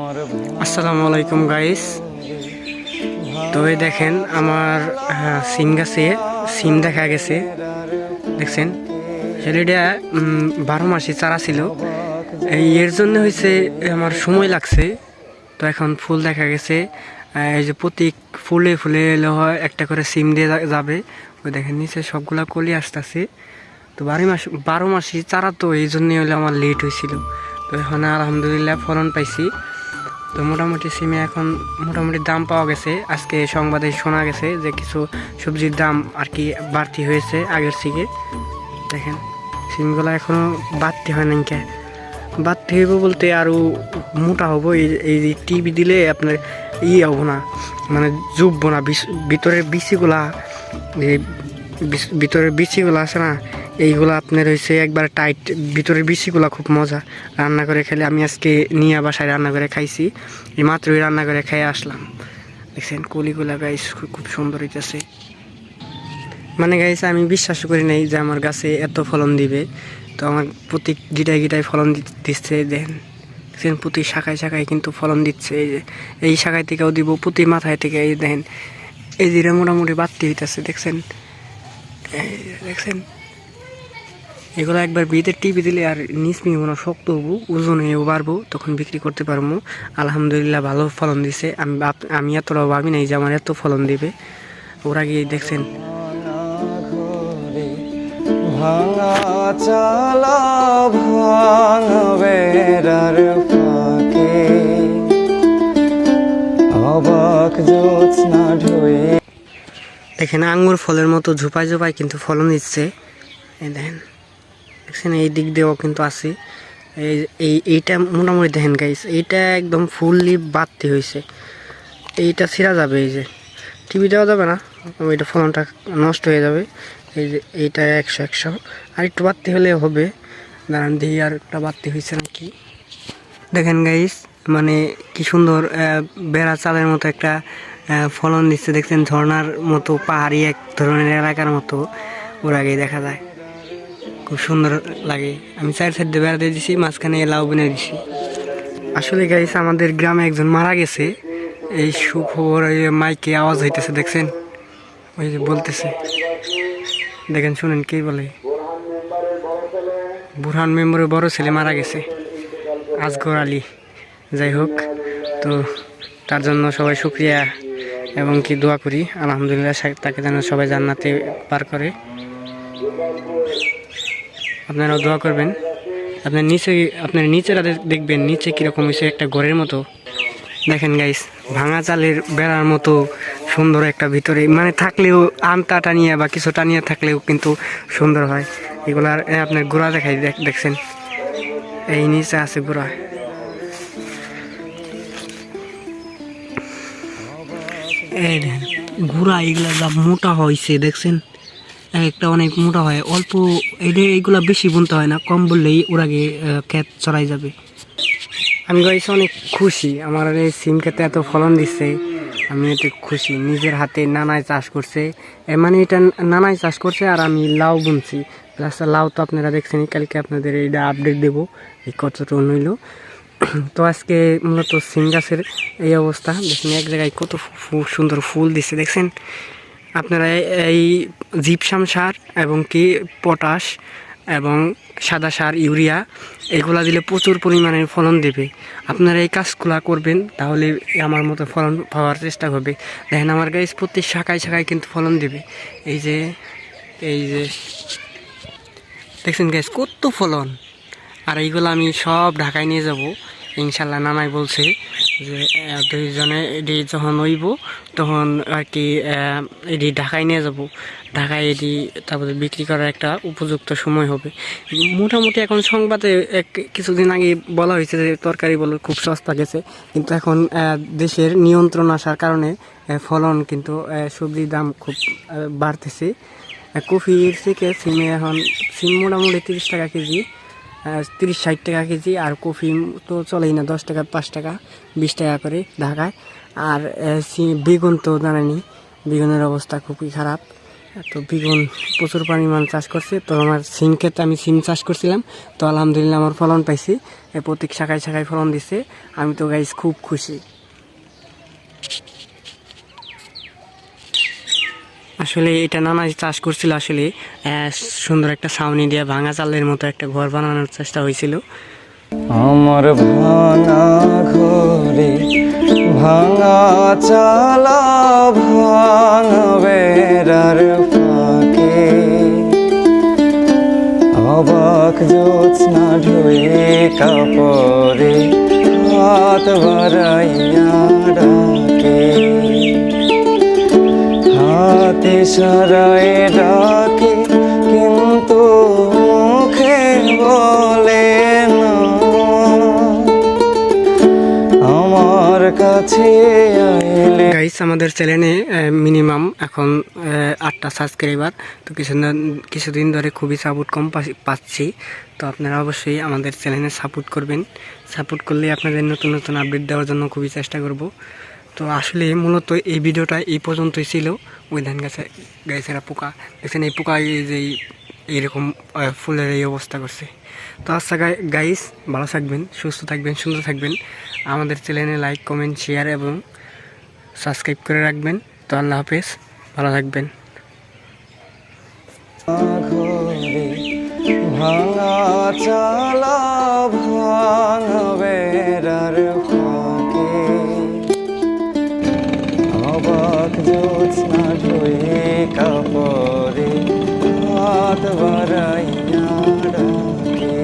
আসসালামু আলাইকুম গাইস। তো এই দেখেন আমার সিম গাছে সিম দেখা গেছে, দেখছেন সেটা 12 মাসি চারা ছিল। এর জন্য হয়েছে আমার সময় লাগছে। তো এখন ফুল দেখা গেছে, এই যে প্রতি ফুলে ফুলে এলে হয় একটা করে সিম দিয়ে যাবে। ওই দেখেন নিচে সবগুলা কলি আসতেছে। তো 12 মাসি চারা, তো এই জন্যই হলে আমার লেট হয়েছিল। তো এখন আলহামদুলিল্লাহ ফলন পাইছি। তো মোটামুটি সিমে এখন মোটামুটি দাম পাওয়া গেছে। আজকে সংবাদে শোনা গেছে যে কিছু সবজির দাম আর কি বাড়তি হয়েছে আগের থেকে। দেখেন সিমগুলো এখনও বাড়তি হয় নাই, কে বাড়তি হইব বলতে আরও মোটা হবো। এই টিভি দিলে আপনার হবো না, মানে জুববো না। ভিতরের বিচিগুলা, এই ভিতরের বিচিগুলা আছে না, এইগুলো আপনার হয়েছে একবার টাইট। ভিতরের বিচিগুলো খুব মজা, রান্না করে খেলে। আমি আজকে নিয়ে বাসায় রান্না করে খাইছি, এই মাত্রই রান্না করে খেয়ে আসলাম। দেখছেন কলিগুলা গাইস খুব সুন্দর হইতেছে। মানে গাইস আমি বিশ্বাস করি নাই যে আমার গাছে এত ফলন দিবে। তো আমার প্রতি গিটায় ফলন দিচ্ছে। দেখছেন প্রতি শাখায় শাখায় কিন্তু ফলন দিচ্ছে। এই যে এই শাখায় থেকেও দিব, প্রতি মাথায় থেকে। এই দেখেন এই যে মোটামুটি বাড়তি হইতেছে, দেখছেন দেখছেন এগুলো একবার বিয়েতে টিপি দিলে আর নিচ মিব না, শক্ত হবো, ওজন হয়েও বাড়বো, তখন বিক্রি করতে পারবো। আলহামদুলিল্লাহ ভালো ফলন দিছে। আমি এতটাও ভাবি নাই যে আমার এত ফলন দিবে। ওরা গিয়ে দেখছেন ভাঙা চালা ভাঙবেরার ফাঁকে অবাক জ্যোৎস্না ঢুয়ে। দেখেন আঙ্গুর ফলের মতো ঝোপায় ঝোপায় কিন্তু ফলন দিচ্ছে। এই দেখেন দেখছেন এই দিক দিয়েও কিন্তু আছে। এইটা মোটামুটি দেখেন গাইস, এইটা একদম ফুললি বাড়তি হয়েছে। এইটা ছিঁড়া যাবে, এই যে টিভি দেওয়া যাবে না, ওইটা ফলনটা নষ্ট হয়ে যাবে। এই যে এইটা 100 আর একটু বাড়তি হলে হবে। দাঁড়ান দিয়ে আর একটা বাড়তি হয়েছে নাকি। দেখেন গাইস মানে কি সুন্দর বেড়া চালের মতো একটা ফলন দিচ্ছে। দেখছেন ঝর্ণার মতো, পাহাড়ি এক ধরনের এলাকার মতো ওর আগেই দেখা যায়, খুব সুন্দর লাগে। আমি 4 সাইড দিয়ে বেড়াতে দিছি, মাঝখানে লাউ বুনে দিছি। আসলে গাইস আমাদের গ্রামে একজন মারা গেছে, এই সুখবর মাইকে আওয়াজ হইতেছে, দেখছেন ওই যে বলতেছে, দেখেন শুনেন কি বলে। বুরহান মেম্বরের বড় ছেলে মারা গেছে, আসগর আলী। যাই হোক, তো তার জন্য সবাই শুকরিয়া এবং কি দোয়া করি। আলহামদুলিল্লাহ তাকে যেন সবাই জান্নাতে পার করে। আপনারাও দোয়া করবেন। আপনার নিচেরা দেখবেন নিচে কীরকম হয়েছে, একটা ঘরের মতো। দেখেন গাইস ভাঙা চালের বেড়ার মতো সুন্দর একটা ভিতরে, মানে থাকলেও আমটা টানিয়ে বা কিছু টানিয়ে থাকলেও কিন্তু সুন্দর হয়। এগুলার আপনার গোড়া দেখাই, দেখছেন এই নিচে আছে গোড়া। এই দেখেন গুড়া, এগুলা যা মোটা হয়েছে দেখছেন, একটা অনেক মোটা হয়। অল্প এইগুলা বেশি বুনতে হয় না, কম বললেই ওরা গিয়ে ক্ষেত চড়াই যাবে। আমি গাইছি অনেক খুশি, আমার এই সিম ক্ষেতে এত ফলন দিচ্ছে। আমি এতে খুশি। নিজের হাতে নানায় চাষ করছে, মানে এটা নানায় চাষ করছে। আর আমি লাউ বুনছি, প্লাস লাউ তো আপনারা দেখছেন। কালকে আপনাদের এইটা আপডেট দেবো এই কতটা নইল। তো আজকে মূলত সিম গাছের এই অবস্থা। দেখেন এক জায়গায় কত সুন্দর ফুল দিচ্ছে, দেখছেন আপনারা। এই জিপসাম সার এবং কি পটাশ এবং সাদা সার, ইউরিয়া, এগুলা দিলে প্রচুর পরিমাণে ফলন দেবে। আপনারা এই কাজগুলা করবেন, তাহলে আমার মতো ফলন পাওয়ার চেষ্টা করবে। দেখেন আমার গাছ প্রত্যেক শাখায় শাখায় কিন্তু ফলন দেবে। এই যে দেখছেন গাছ কত ফলন। আর এইগুলো আমি সব ঢাকায় নিয়ে যাব ইনশাল্লাহ। নানাই বলছে যে দুইজনে এটি যখন হইব তখন আর কি এটি ঢাকায় নিয়ে যাব। ঢাকায় এটি তারপরে বিক্রি করার একটা উপযুক্ত সময় হবে। মোটামুটি এখন সংবাদে কিছুদিন আগে বলা হয়েছে যে তরকারি বলে খুব সস্তা গেছে, কিন্তু এখন দেশের নিয়ন্ত্রণ আসার কারণে ফলন কিন্তু সবজির দাম খুব বাড়তেছে। কফির থেকে সিমে এখন সিম মোটামুটি 30 টাকা কেজি, 30-60 টাকা কেজি। আর কফি তো চলেই না, 10 টাকা 5 টাকা 20 টাকা করে ঢাকায়। আর বেগুন তো জানেনি, বেগুনের অবস্থা খুবই খারাপ। তো বিগুন প্রচুর পরিমাণ চাষ করছে। তো আমার সিম ক্ষেতে আমি সিম চাষ করছিলাম, তো আলহামদুলিল্লাহ আমার ফলন পাইছি, প্রত্যেক শাখায় শাখায় ফলন দিছে। আমি তো গাইস খুব খুশি। আসলে এটা নানা চাষ করছিল, আসলে সুন্দর একটা ছাউনি দিয়ে ভাঙা চালের মতো একটা ঘর বানানোর চেষ্টা হয়েছিল। আমার ভাঙা ঘরে ভাঙা চালা ভাঙা বেড়ার ফাঁকে অবাক জ্যোৎস্না ঢুয়ে কাপড়ে হাত বাড়াইয়া ডাকে, হাতে সারায় ডাকে কিন্তু মুখে বলে না আমার কাছে আইলে। গাইস আমাদের চ্যানেলে মিনিমাম এখন 8টা সাবস্ক্রাইবার। তো কিছুদিন ধরে খুবই সাপোর্ট কম পাচ্ছি। তো আপনারা অবশ্যই আমাদের চ্যানেলে সাপোর্ট করবেন। সাপোর্ট করলে আপনাদের নতুন নতুন আপডেট দেওয়ার জন্য খুবই চেষ্টা করব। তো আসলে মূলত এই ভিডিওটা এই পর্যন্তই ছিল। ওই ধান গাছের পোকা দেখছেন, এই পোকা যে এইরকম ফুলের এই অবস্থা করছে। তো আচ্ছা গাইস, ভালো থাকবেন, সুস্থ থাকবেন, সুন্দর থাকবেন। আমাদের চ্যানেলে লাইক, কমেন্ট, শেয়ার এবং সাবস্ক্রাইব করে রাখবেন। তো আল্লাহ হাফেজ, ভালো থাকবেন। ঘরে ভাঙা চালা ভাঙা বেড়ার ফাঁকে অবাক জ্যোৎস্না ঢুয়ে কাপড়ে হাত বাড়াইয়া ডাকে,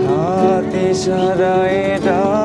হাতে সারায় ডাকে